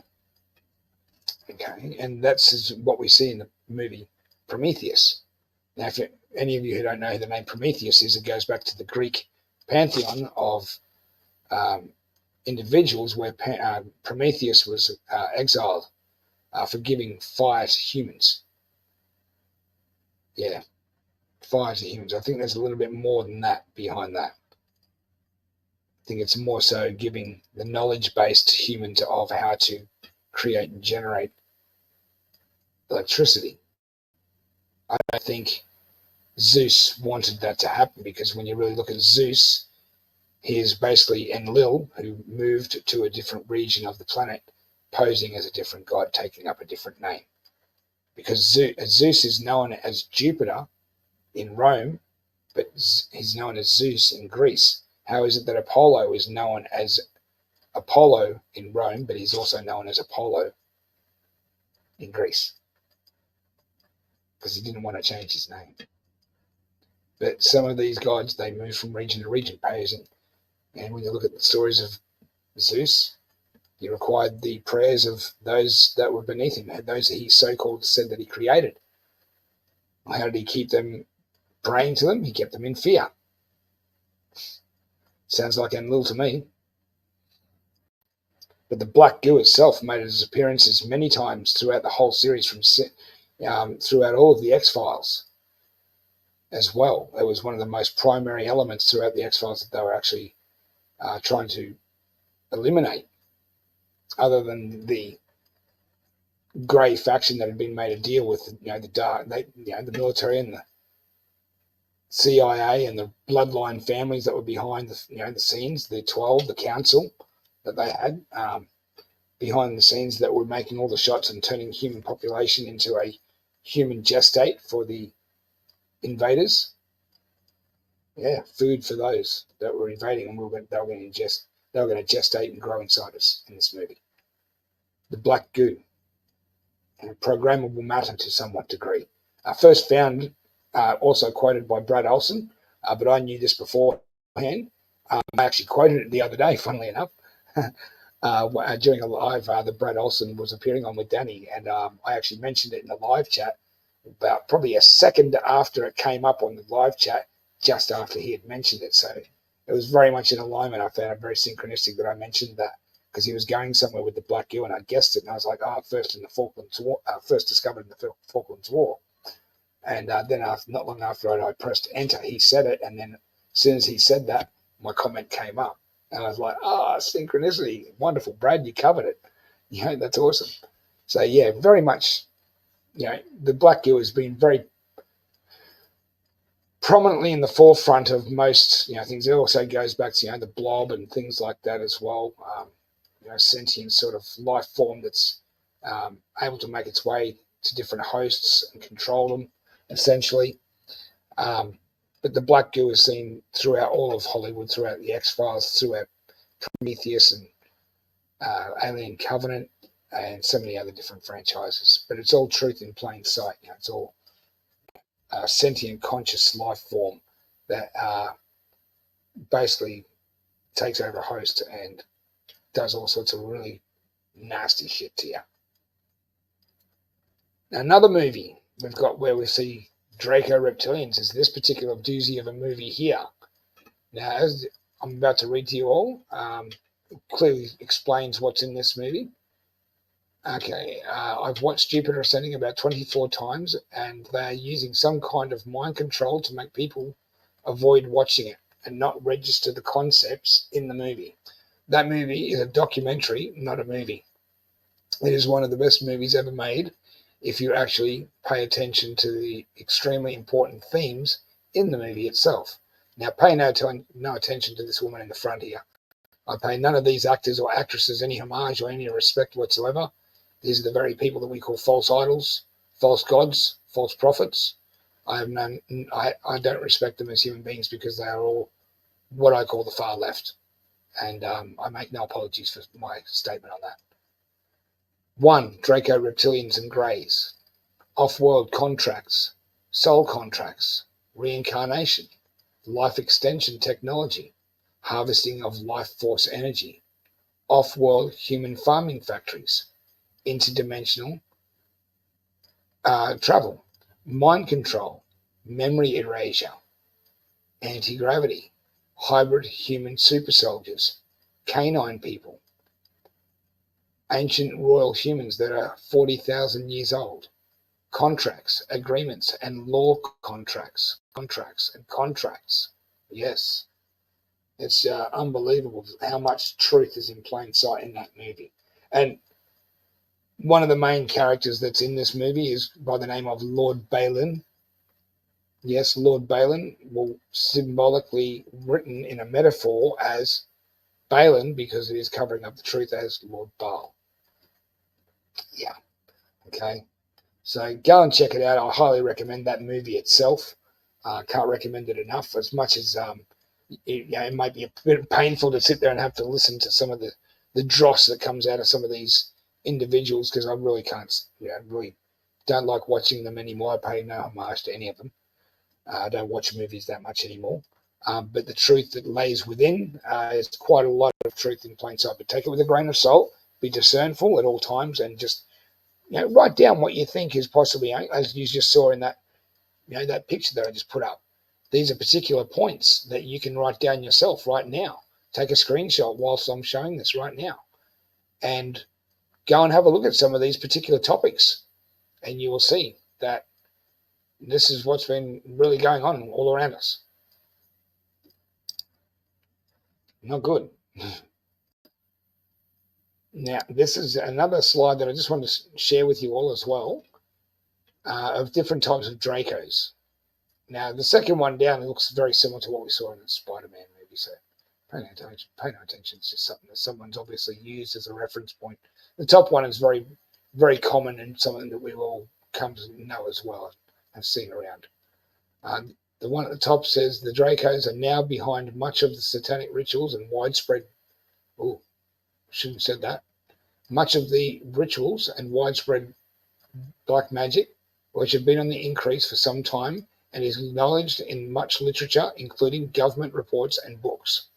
Okay, and that's what we see in the movie Prometheus. Now, if any of you who don't know who the name Prometheus is, it goes back to the Greek pantheon of individuals where Prometheus was exiled for giving fire to humans. Yeah, fire to humans. I think there's a little bit more than that behind that. I think it's more so giving the knowledge base to humans of how to create and generate electricity. I don't think Zeus wanted that to happen, because when you really look at Zeus, he is basically Enlil, who moved to a different region of the planet, posing as a different god, taking up a different name. Because Zeus is known as Jupiter in Rome, but he's known as Zeus in Greece. How is it that Apollo is known as Apollo in Rome, but he's also known as Apollo in Greece? Because he didn't want to change his name. But some of these gods, they move from region to region, posing. And when you look at the stories of Zeus, he required the prayers of those that were beneath him, those that he so-called said that he created. How did he keep them praying to them? He kept them in fear. Sounds like Enlil to me. But the black goo itself made its appearances many times throughout the whole series, throughout all of the X-Files as well. It was one of the most primary elements throughout the X-Files that they were actually trying to eliminate, other than the grey faction that had been made a deal with, the military and the C.I.A. and the bloodline families that were behind the scenes, the 12, the council that they had behind the scenes that were making all the shots and turning human population into a human gestate for the invaders. Yeah, food for those that were invading, and they were going to gestate and grow inside us in this movie. The black goo, and programmable matter to somewhat degree. First found, also quoted by Brad Olson, but I knew this beforehand. I actually quoted it the other day, funnily enough, during a live that Brad Olson was appearing on with Danny, and I actually mentioned it in the live chat about probably a second after it came up on the live chat, just after he had mentioned it. So it was very much in alignment. I found it very synchronistic that I mentioned that, because he was going somewhere with the black goo, and I guessed it, and I was like, first in the Falklands War, first discovered in the Falklands War. And then not long after I pressed enter, he said it, and then as soon as he said that, my comment came up. And I was like, synchronicity, wonderful. Brad, you covered it. That's awesome. So, yeah, very much, the black goo has been very prominently in the forefront of most, things. It also goes back to, the blob and things like that as well. Sentient sort of life form that's able to make its way to different hosts and control them, essentially. But the black goo is seen throughout all of Hollywood, throughout the X-Files, throughout Prometheus and Alien Covenant, and so many other different franchises. But it's all truth in plain sight. It's all sentient, conscious life form that basically takes over a host and does all sorts of really nasty shit to you. Now, another movie we've got where we see Draco Reptilians is this particular doozy of a movie here. Now, as I'm about to read to you all, clearly explains what's in this movie. Okay, I've watched Jupiter Ascending about 24 times, and they're using some kind of mind control to make people avoid watching it and not register the concepts in the movie. That movie is a documentary, not a movie. It is one of the best movies ever made if you actually pay attention to the extremely important themes in the movie itself. Now, pay no attention to this woman in the front here. I pay none of these actors or actresses any homage or any respect whatsoever. These are the very people that we call false idols, false gods, false prophets. I don't respect them as human beings because they are all what I call the far left. And I make no apologies for my statement on that. 1. Draco Reptilians and Greys. Off-world contracts, soul contracts, reincarnation, life extension technology, harvesting of life force energy, off-world human farming factories, interdimensional travel, mind control, memory erasure, anti-gravity, hybrid human super soldiers, canine people, ancient royal humans that are 40,000 years old, contracts, agreements, and law contracts. Yes, it's unbelievable how much truth is in plain sight in that movie. And one of the main characters that's in this movie is by the name of Lord Balin. Yes, Lord Balin, will symbolically written in a metaphor as Balin because it is covering up the truth as Lord Baal. Yeah, okay. So go and check it out. I highly recommend that movie itself. Can't recommend it enough. As much as it might be a bit painful to sit there and have to listen to some of the dross that comes out of some of these individuals, because I really can't, really don't like watching them anymore. I pay no homage to any of them. I don't watch movies that much anymore. But the truth that lays within is quite a lot of truth in plain sight. But take it with a grain of salt. Be discernful at all times, and just write down what you think is possibly, as you just saw in that, that picture that I just put up. These are particular points that you can write down yourself right now. Take a screenshot whilst I'm showing this right now, and go and have a look at some of these particular topics, and you will see that this is what's been really going on all around us. Not good. Now, this is another slide that I just wanted to share with you all as well, of different types of Dracos. Now, the second one down looks very similar to what we saw in the Spider-Man movie, so pay no attention. It's just something that someone's obviously used as a reference point. The top one is very, very common and something that we all come to know as well and have seen around. The one at the top says the Dracos are now behind much of the satanic rituals and widespread. Oh, shouldn't have said that. Much of the rituals and widespread black magic, which have been on the increase for some time and is acknowledged in much literature, including government reports and books.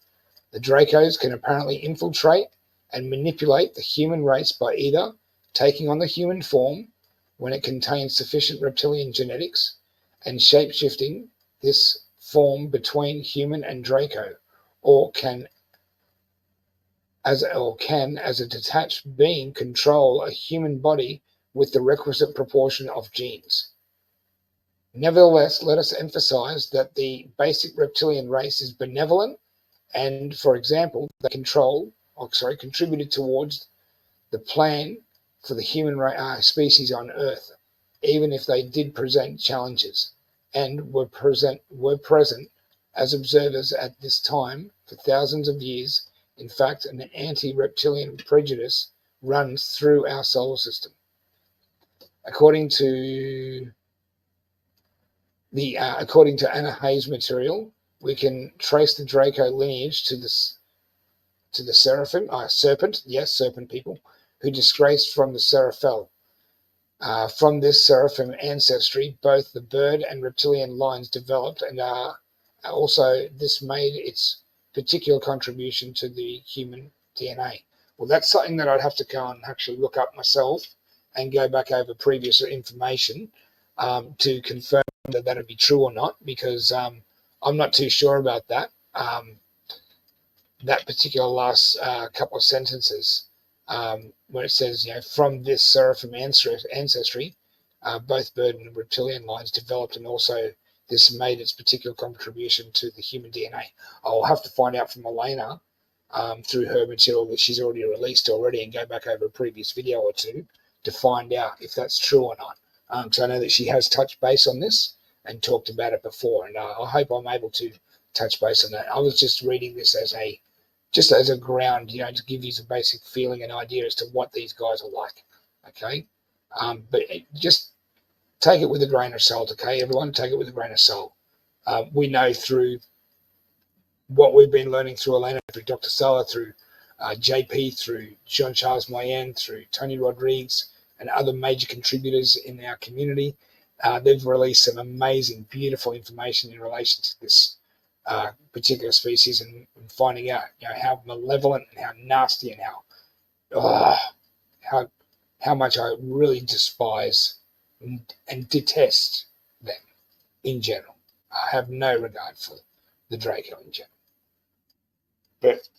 The Dracos can apparently infiltrate and manipulate the human race by either taking on the human form when it contains sufficient reptilian genetics and shapeshifting this form between human and Draco, or can as a detached being control a human body with the requisite proportion of genes. Nevertheless, let us emphasize that the basic reptilian race is benevolent and, for example, they contributed towards the plan for the human species on Earth, even if they did present challenges and were present as observers at this time for thousands of years. In fact, an anti-reptilian prejudice runs through our solar system. According to Anna Hayes' material, we can trace the Draco lineage to the serpent people, who disgraced from the Seraphel. From this seraphim ancestry, both the bird and reptilian lines developed, and also this made its particular contribution to the human DNA. Well, that's something that I'd have to go and actually look up myself and go back over previous information to confirm that that'd be true or not, because I'm not too sure about that. That particular last couple of sentences, where it says, from this seraphim ancestry, both bird and reptilian lines developed, and also this made its particular contribution to the human DNA. I'll have to find out from Elena through her material that she's already released and go back over a previous video or two to find out if that's true or not. So I know that she has touched base on this and talked about it before, and I hope I'm able to touch base on that. I was just reading this as a ground, to give you some basic feeling and idea as to what these guys are like. Okay, but just take it with a grain of salt. Okay, everyone, take it with a grain of salt. We know through what we've been learning through Elena, through Dr. Sala, through JP, through Jean-Charles Moyen, through Tony Rodriguez, and other major contributors in our community. They've released some amazing, beautiful information in relation to this particular species, and finding out how malevolent and how nasty and how much I really despise and detest them in general. I have no regard for the Draco in general. But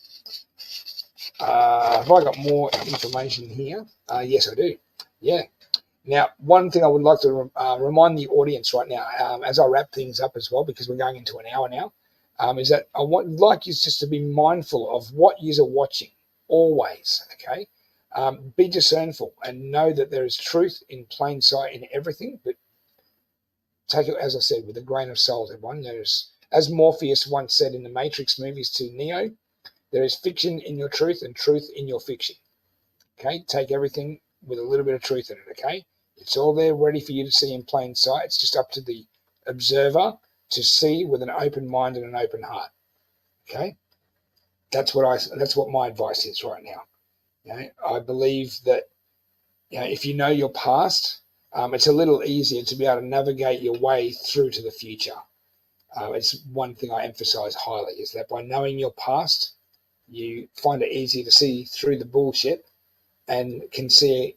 have I got more information here? Yes, I do. Yeah. Now, one thing I would like to remind the audience right now, as I wrap things up as well, because we're going into an hour now, is that I would like you just to be mindful of what you are watching always, okay? Be discernful and know that there is truth in plain sight in everything, but take it, as I said, with a grain of salt, everyone. As Morpheus once said in the Matrix movies to Neo, there is fiction in your truth and truth in your fiction. Okay? Take everything with a little bit of truth in it, okay? It's all there ready for you to see in plain sight. It's just up to the observer to see with an open mind and an open heart. Okay? That's what my advice is right now. I believe that if you know your past, it's a little easier to be able to navigate your way through to the future. It's one thing I emphasize highly, is that by knowing your past, you find it easier to see through the bullshit and can see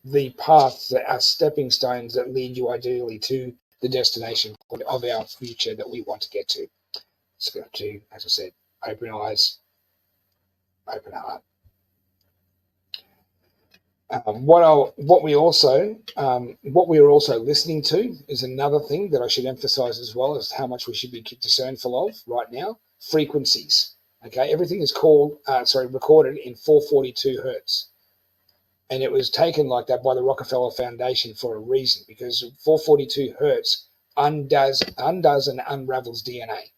the paths that are stepping stones that lead you ideally to the destination of our future that we want to get to. It's got to, as I said, open eyes, open heart. What we are also listening to is another thing that I should emphasize as well, as how much we should be discernful of right now. Frequencies. Okay, everything is recorded in 442 hertz. And it was taken like that by the Rockefeller Foundation for a reason, because 442 hertz undoes and unravels DNA,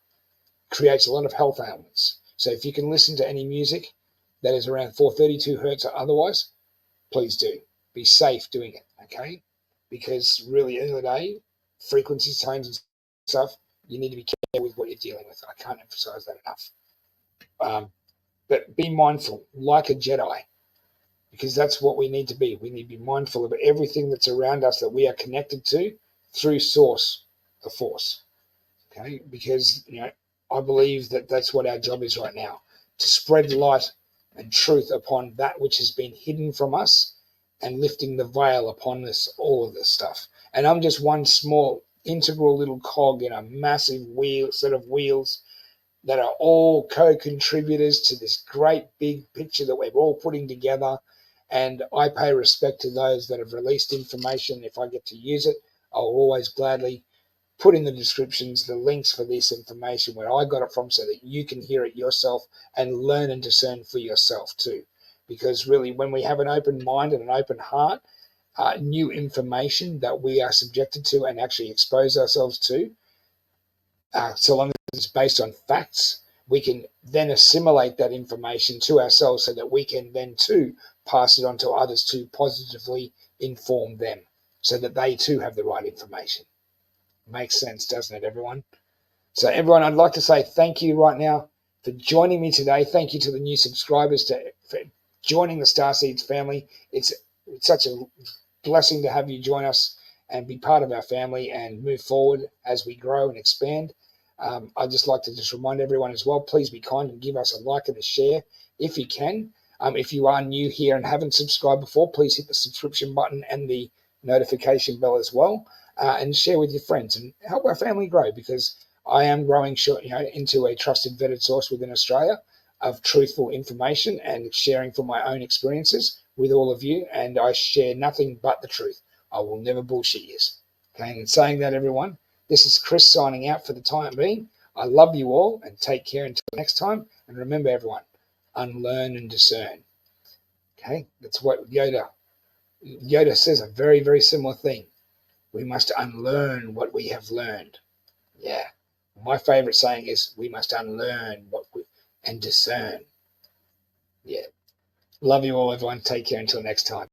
creates a lot of health ailments. So if you can listen to any music that is around 432 hertz or otherwise, please do. Be safe doing it, okay? Because really, at the end of the day, frequencies, tones, and stuff, you need to be careful with what you're dealing with. I can't emphasize that enough. But be mindful, like a Jedi, because that's what we need to be. We need to be mindful of everything that's around us that we are connected to through Source, the Force. Okay? Because I believe that that's what our job is right now. to spread light and truth upon that which has been hidden from us and lifting the veil upon this, all of this stuff. And I'm just one small integral little cog in a massive set of wheels that are all co-contributors to this great big picture that we're all putting together. And I pay respect to those that have released information. If I get to use it, I'll always gladly put in the descriptions the links for this information, where I got it from, so that you can hear it yourself and learn and discern for yourself too. Because really, when we have an open mind and an open heart, new information that we are subjected to and actually expose ourselves to, so long as it's based on facts, we can then assimilate that information to ourselves so that we can then too pass it on to others to positively inform them so that they too have the right information. Makes sense, doesn't it, everyone? So everyone, I'd like to say thank you right now for joining me today. Thank you to the new subscribers for joining the Starseeds family. It's such a blessing to have you join us and be part of our family and move forward as we grow and expand. I'd just like to just remind everyone as well, please be kind and give us a like and a share if you can. If you are new here and haven't subscribed before, please hit the subscription button and the notification bell as well, and share with your friends and help our family grow, because I am growing into a trusted vetted source within Australia of truthful information and sharing from my own experiences with all of you, and I share nothing but the truth. I will never bullshit you. Okay, and in saying that, everyone, this is Chris signing out for the time being. I love you all and take care until next time. And remember, everyone, unlearn and discern. Okay, that's what Yoda says, a very, very similar thing. We must unlearn what we have learned. Yeah. My favorite saying is, we must unlearn and discern. Yeah. Love you all, everyone. Take care until next time.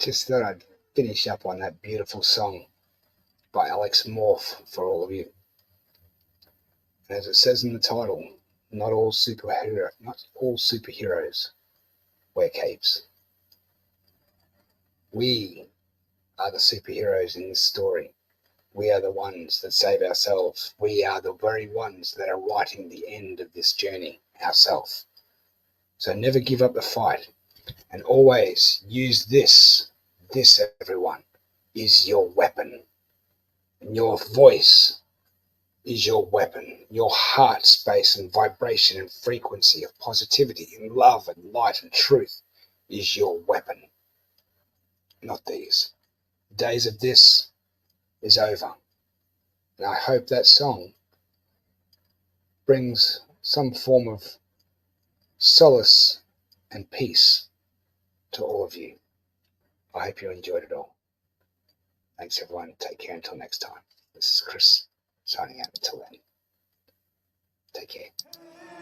just thought I'd finish up on that beautiful song by Xenomorph for all of you. And as it says in the title, not all superheroes wear capes. We are the superheroes in this story. We are the ones that save ourselves. We are the very ones that are writing the end of this journey ourselves. So never give up the fight, and always use this. This, everyone, is your weapon. And your voice is your weapon. Your heart space and vibration and frequency of positivity and love and light and truth is your weapon. Not these. The days of this is over. And I hope that song brings some form of solace and peace to all of you. I hope you enjoyed it all. Thanks, everyone. Take care until next time. This is Chris signing out until then. Take care.